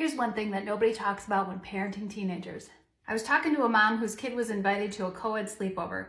Here's one thing that nobody talks about when parenting teenagers. I was talking to a mom whose kid was invited to a co-ed sleepover.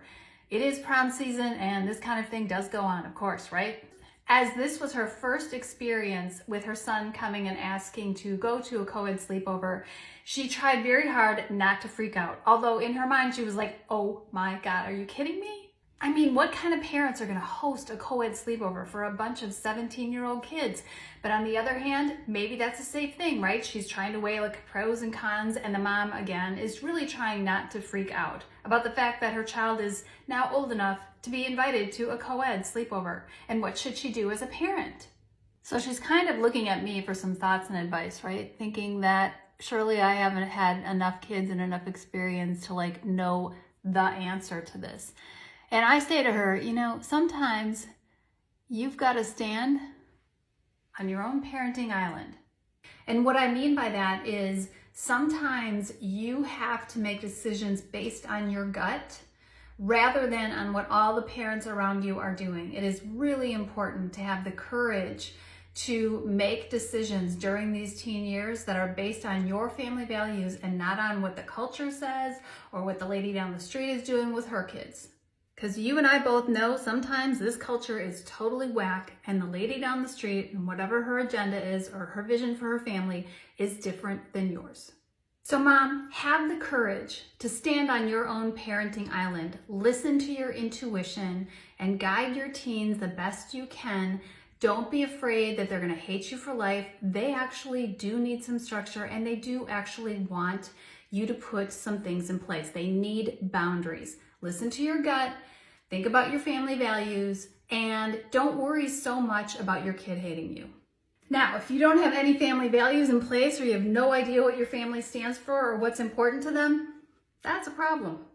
It is prom season and this kind of thing does go on, of course, right? As this was her first experience with her son coming and asking to go to a co-ed sleepover, she tried very hard not to freak out. Although in her mind she was like, oh my God, are you kidding me? I mean, what kind of parents are gonna host a co-ed sleepover for a bunch of 17-year-old kids? But on the other hand, maybe that's a safe thing, right? She's trying to weigh like pros and cons, and the mom, again, is really trying not to freak out about the fact that her child is now old enough to be invited to a co-ed sleepover. And what should she do as a parent? So she's kind of looking at me for some thoughts and advice, right? Thinking that surely I haven't had enough kids and enough experience to like know the answer to this. And I say to her, you know, sometimes you've got to stand on your own parenting island. And what I mean by that is sometimes you have to make decisions based on your gut rather than on what all the parents around you are doing. It is really important to have the courage to make decisions during these teen years that are based on your family values and not on what the culture says or what the lady down the street is doing with her kids. Because you and I both know sometimes this culture is totally whack and the lady down the street and whatever her agenda is or her vision for her family is different than yours. So mom, have the courage to stand on your own parenting island, listen to your intuition and guide your teens the best you can. Don't be afraid that they're going to hate you for life. They actually do need some structure and they do actually want you to put some things in place. They need boundaries. Listen to your gut, think about your family values, and don't worry so much about your kid hating you. Now, if you don't have any family values in place or you have no idea what your family stands for or what's important to them, that's a problem.